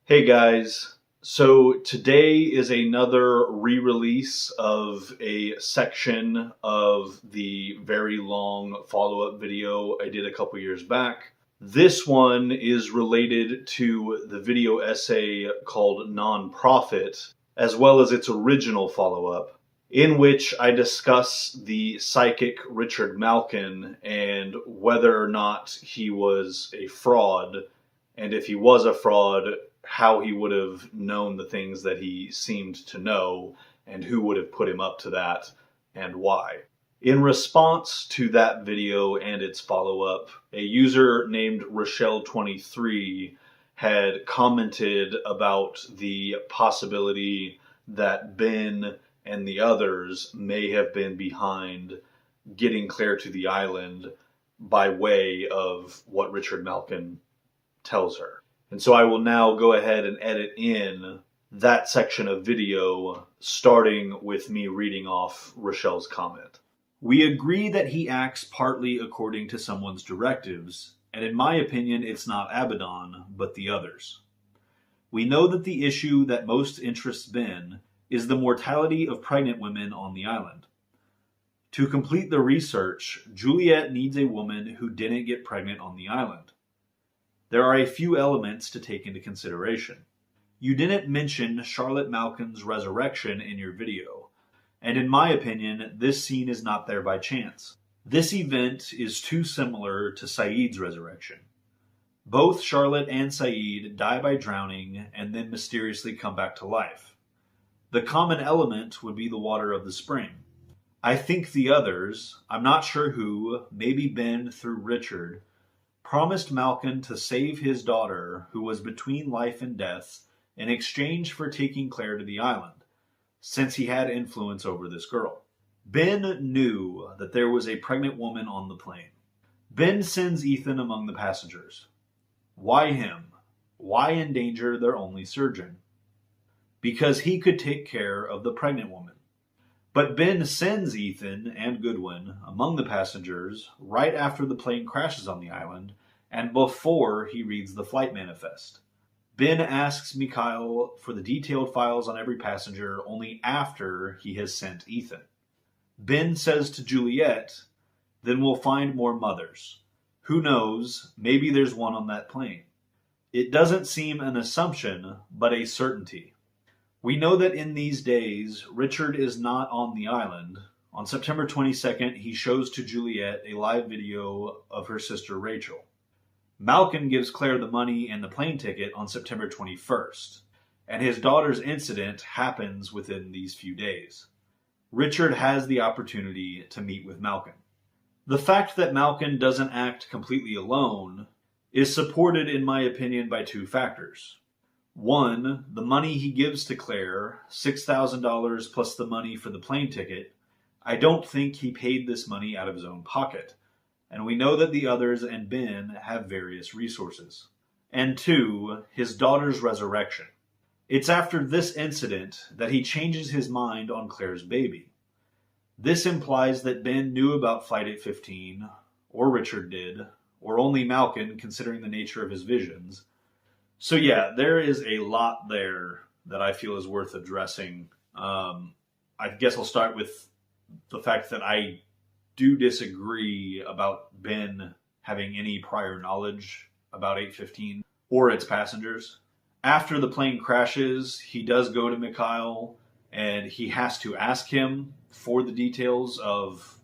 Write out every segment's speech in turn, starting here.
Hey guys, so today is another re-release of a section of the very long follow-up video I did a couple years back. This one is related to the video essay called Nonprophet, as well as its original follow-up, in which I discuss the psychic Richard Malkin and whether or not he was a fraud, and if he was a fraud, how he would have known the things that he seemed to know, and who would have put him up to that, and why. In response to that video and its follow-up, a user named Rochelle23 had commented about the possibility that Ben and the others may have been behind getting Claire to the island by way of what Richard Malkin tells her. And so I will now go ahead and edit in that section of video, starting with me reading off Rochelle's comment. We agree that he acts partly according to someone's directives, and in my opinion, it's not Abaddon, but the others. We know that the issue that most interests Ben is the mortality of pregnant women on the island. To complete the research, Juliet needs a woman who didn't get pregnant on the island. There are a few elements to take into consideration. You didn't mention Charlotte Malkin's resurrection in your video, and in my opinion, this scene is not there by chance. This event is too similar to Saeed's resurrection. Both Charlotte and Saeed die by drowning and then mysteriously come back to life. The common element would be the water of the spring. I think the others, I'm not sure who, maybe Ben through Richard, promised Malkin to save his daughter, who was between life and death, in exchange for taking Claire to the island, since he had influence over this girl. Ben knew that there was a pregnant woman on the plane. Ben sends Ethan among the passengers. Why him? Why endanger their only surgeon? Because he could take care of the pregnant woman. But Ben sends Ethan and Goodwin among the passengers right after the plane crashes on the island and before he reads the flight manifest. Ben asks Mikhail for the detailed files on every passenger only after he has sent Ethan. Ben says to Juliet, then we'll find more mothers. Who knows, maybe there's one on that plane. It doesn't seem an assumption, but a certainty. We know that in these days, Richard is not on the island. On September 22nd, he shows to Juliet a live video of her sister Rachel. Malkin gives Claire the money and the plane ticket on September 21st, and his daughter's incident happens within these few days. Richard has the opportunity to meet with Malkin. The fact that Malkin doesn't act completely alone is supported, in my opinion, by two factors. One, the money he gives to Claire, $6,000 plus the money for the plane ticket. I don't think he paid this money out of his own pocket, and we know that the others and Ben have various resources. And two, his daughter's resurrection. It's after this incident that he changes his mind on Claire's baby. This implies that Ben knew about Flight 815, or Richard did, or only Malkin, considering the nature of his visions. So yeah, there is a lot there that I feel is worth addressing. I guess I'll start with the fact that I do disagree about Ben having any prior knowledge about 815 or its passengers. After the plane crashes, he does go to Mikhail and he has to ask him for the details of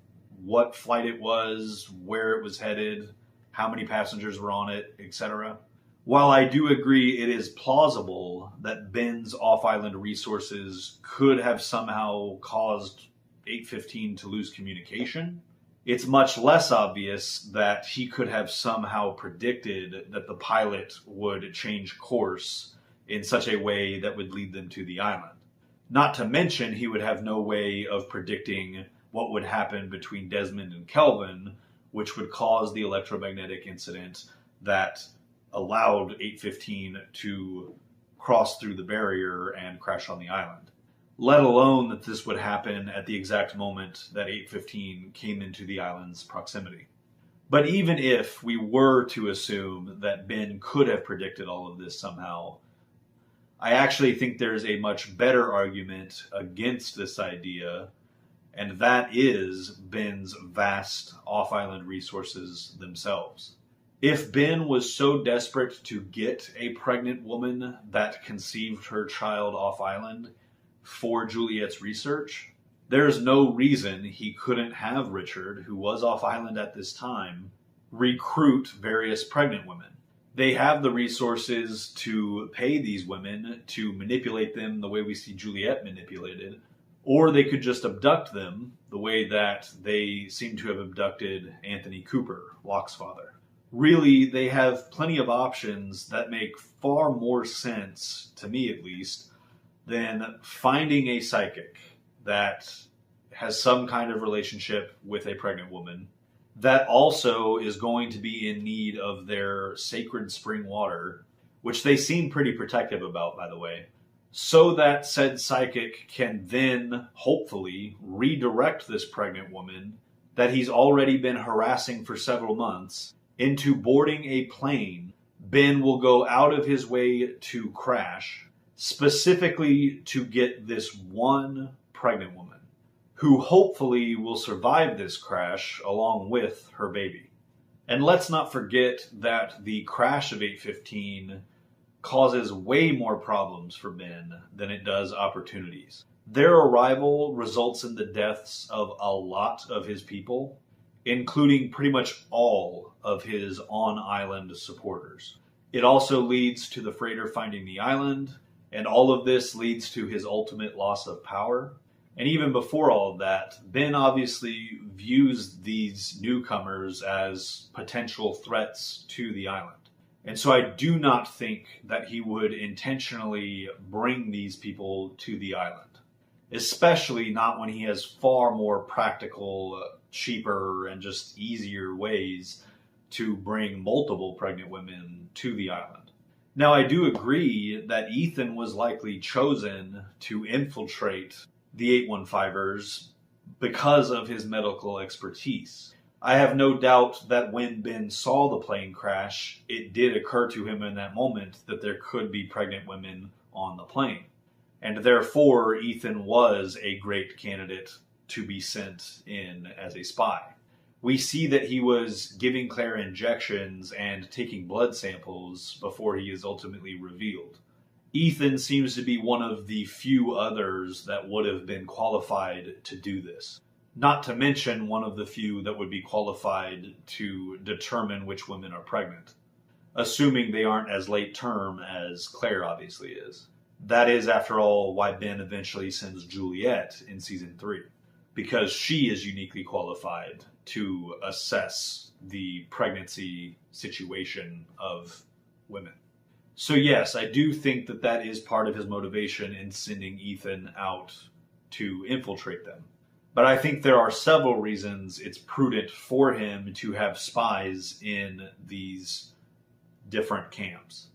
what flight it was, where it was headed, how many passengers were on it, etc. While I do agree it is plausible that Ben's off-island resources could have somehow caused 815 to lose communication, it's much less obvious that he could have somehow predicted that the pilot would change course in such a way that would lead them to the island. Not to mention, he would have no way of predicting what would happen between Desmond and Kelvin, which would cause the electromagnetic incident that allowed 815 to cross through the barrier and crash on the island. Let alone that this would happen at the exact moment that 815 came into the island's proximity. But even if we were to assume that Ben could have predicted all of this somehow, I actually think there's a much better argument against this idea, and that is Ben's vast off-island resources themselves. If Ben was so desperate to get a pregnant woman that conceived her child off-island for Juliet's research, there's no reason he couldn't have Richard, who was off-island at this time, recruit various pregnant women. They have the resources to pay these women to manipulate them the way we see Juliet manipulated, or they could just abduct them the way that they seem to have abducted Anthony Cooper, Locke's father. Really, they have plenty of options that make far more sense, to me at least, than finding a psychic that has some kind of relationship with a pregnant woman, that also is going to be in need of their sacred spring water, which they seem pretty protective about, by the way, so that said psychic can then, hopefully, redirect this pregnant woman that he's already been harassing for several months into boarding a plane Ben will go out of his way to crash, specifically to get this one pregnant woman, who hopefully will survive this crash along with her baby. And let's not forget that the crash of 815 causes way more problems for Ben than it does opportunities. Their arrival results in the deaths of a lot of his people, including pretty much all of his on-island supporters. It also leads to the freighter finding the island, and all of this leads to his ultimate loss of power. And even before all of that, Ben obviously views these newcomers as potential threats to the island. And so I do not think that he would intentionally bring these people to the island, especially not when he has far more practical, cheaper, and just easier ways to bring multiple pregnant women to the island. Now, I do agree that Ethan was likely chosen to infiltrate the 815ers because of his medical expertise. I have no doubt that when Ben saw the plane crash, it did occur to him in that moment that there could be pregnant women on the plane. And therefore, Ethan was a great candidate to be sent in as a spy. We see that he was giving Claire injections and taking blood samples before he is ultimately revealed. Ethan seems to be one of the few others that would have been qualified to do this. Not to mention one of the few that would be qualified to determine which women are pregnant, assuming they aren't as late term as Claire obviously is. That is, after all, why Ben eventually sends Juliet in season 3, because she is uniquely qualified to assess the pregnancy situation of women. So yes, I do think that that is part of his motivation in sending Ethan out to infiltrate them. But I think there are several reasons it's prudent for him to have spies in these different camps.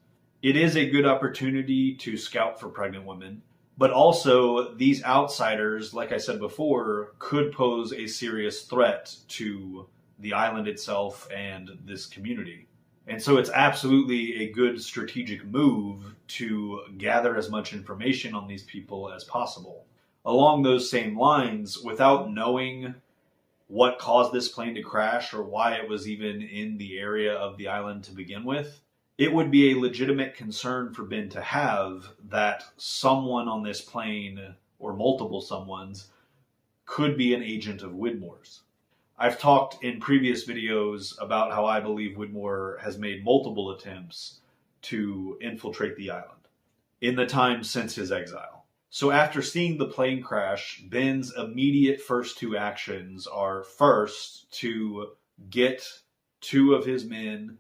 It is a good opportunity to scout for pregnant women, but also these outsiders, like I said before, could pose a serious threat to the island itself and this community. And so it's absolutely a good strategic move to gather as much information on these people as possible. Along those same lines, without knowing what caused this plane to crash or why it was even in the area of the island to begin with, it would be a legitimate concern for Ben to have that someone on this plane, or multiple someones, could be an agent of Widmore's. I've talked in previous videos about how I believe Widmore has made multiple attempts to infiltrate the island in the time since his exile. So after seeing the plane crash, Ben's immediate first two actions are first to get 2 of his men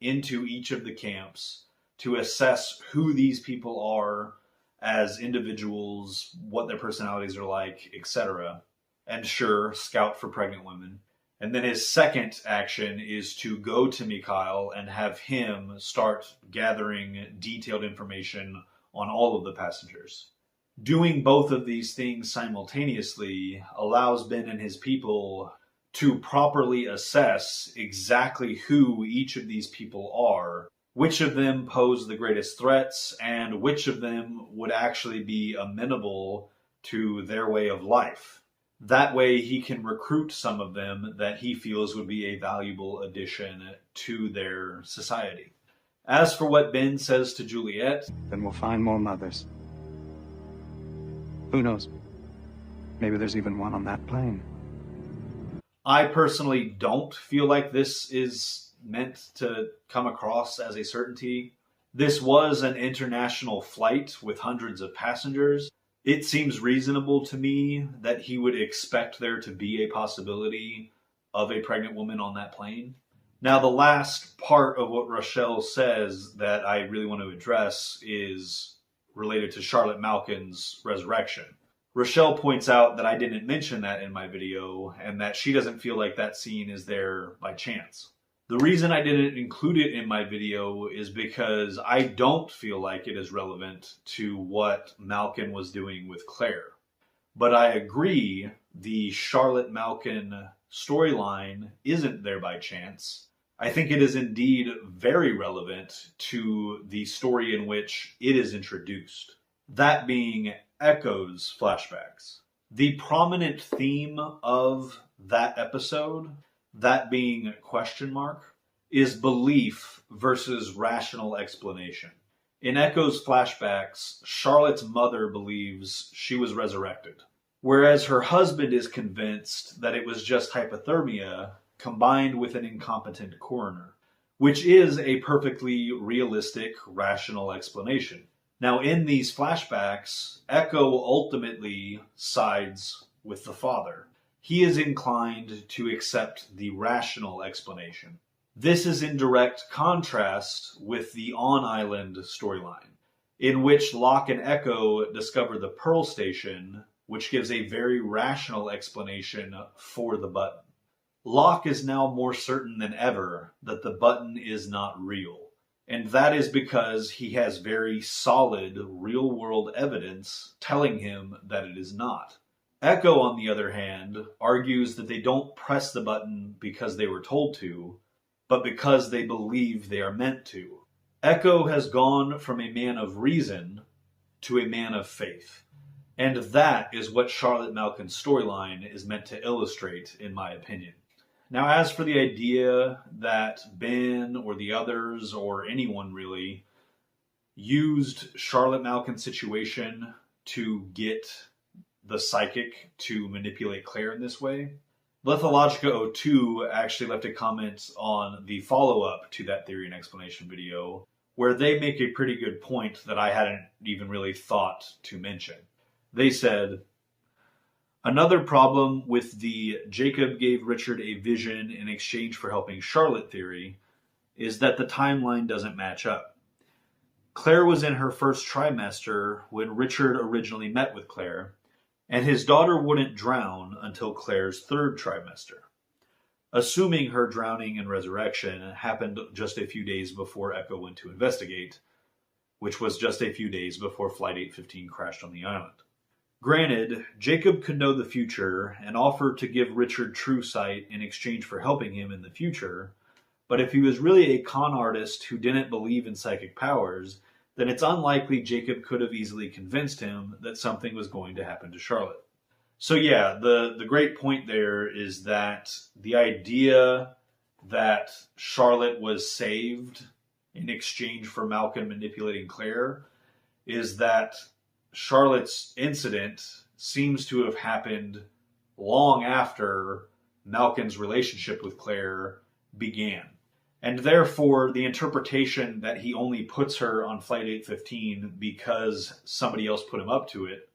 into each of the camps to assess who these people are as individuals, what their personalities are like, etc. And sure, scout for pregnant women. And then his second action is to go to Mikhail and have him start gathering detailed information on all of the passengers. Doing both of these things simultaneously allows Ben and his people to properly assess exactly who each of these people are which of them pose the greatest threats, and which of them would actually be amenable to their way of life. That way he can recruit some of them that he feels would be a valuable addition to their society. As for what Ben says to Juliet, then we'll find more mothers. Who knows? Maybe there's even one on that plane. I personally don't feel like this is meant to come across as a certainty. This was an international flight with hundreds of passengers. It seems reasonable to me that he would expect there to be a possibility of a pregnant woman on that plane. Now, the last part of what Rochelle says that I really want to address is related to Charlotte Malkin's resurrection. Rochelle points out that I didn't mention that in my video, and that she doesn't feel like that scene is there by chance. The reason I didn't include it in my video is because I don't feel like it is relevant to what Malkin was doing with Claire. But I agree the Charlotte Malkin storyline isn't there by chance. I think it is indeed very relevant to the story in which it is introduced. That being Echo's flashbacks. The prominent theme of that episode, that being question mark, is belief versus rational explanation. In Echo's flashbacks, Charlotte's mother believes she was resurrected, whereas her husband is convinced that it was just hypothermia combined with an incompetent coroner, which is a perfectly realistic, rational explanation. Now, in these flashbacks, Echo ultimately sides with the father. He is inclined to accept the rational explanation. This is in direct contrast with the on-island storyline, in which Locke and Echo discover the Pearl Station, which gives a very rational explanation for the button. Locke is now more certain than ever that the button is not real. And that is because he has very solid real-world evidence telling him that it is not. Echo, on the other hand, argues that they don't press the button because they were told to, but because they believe they are meant to. Echo has gone from a man of reason to a man of faith. And that is what Charlotte Malkin's storyline is meant to illustrate, in my opinion. Now, as for the idea that Ben or the others or anyone really used Charlotte Malkin's situation to get the psychic to manipulate Claire in this way, Lithologica02 actually left a comment on the follow-up to that theory and explanation video, where they make a pretty good point that I hadn't even really thought to mention. They said, another problem with the Jacob gave Richard a vision in exchange for helping Charlotte theory is that the timeline doesn't match up. Claire was in her first trimester when Richard originally met with Claire, and his daughter wouldn't drown until Claire's third trimester, assuming her drowning and resurrection happened just a few days before Echo went to investigate, which was just a few days before Flight 815 crashed on the island. Granted, Jacob could know the future and offer to give Richard true sight in exchange for helping him in the future, but if he was really a con artist who didn't believe in psychic powers, then it's unlikely Jacob could have easily convinced him that something was going to happen to Charlotte. So yeah, the great point there is that the idea that Charlotte was saved in exchange for Malkin manipulating Claire is that Charlotte's incident seems to have happened long after Malkin's relationship with Claire began. And therefore, the interpretation that he only puts her on Flight 815 because somebody else put him up to it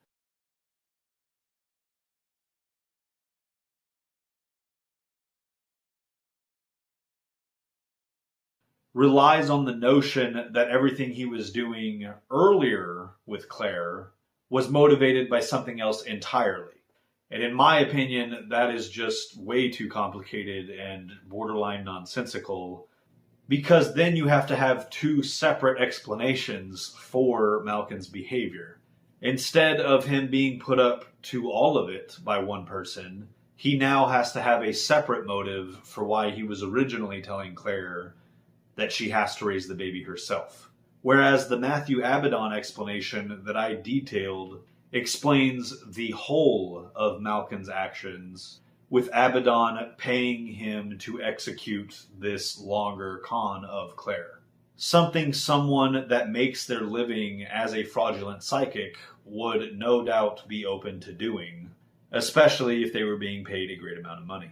relies on the notion that everything he was doing earlier with Claire was motivated by something else entirely. And in my opinion, that is just way too complicated and borderline nonsensical, because then you have to have two separate explanations for Malkin's behavior. Instead of him being put up to all of it by one person, he now has to have a separate motive for why he was originally telling Claire that she has to raise the baby herself. Whereas the Matthew Abaddon explanation that I detailed explains the whole of Malkin's actions, with Abaddon paying him to execute this longer con of Claire. Something someone that makes their living as a fraudulent psychic would no doubt be open to doing, especially if they were being paid a great amount of money.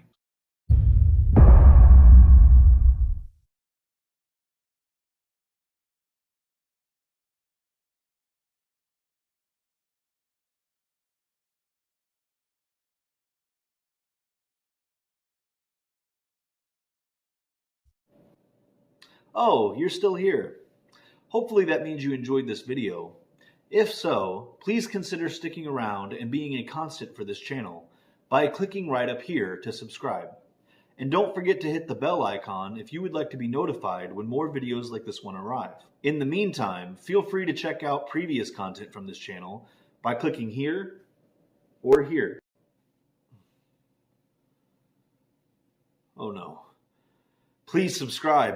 Oh, you're still here. Hopefully that means you enjoyed this video. If so, please consider sticking around and being a constant for this channel by clicking right up here to subscribe. And don't forget to hit the bell icon if you would like to be notified when more videos like this one arrive. In the meantime, feel free to check out previous content from this channel by clicking here or here. Oh no. Please subscribe.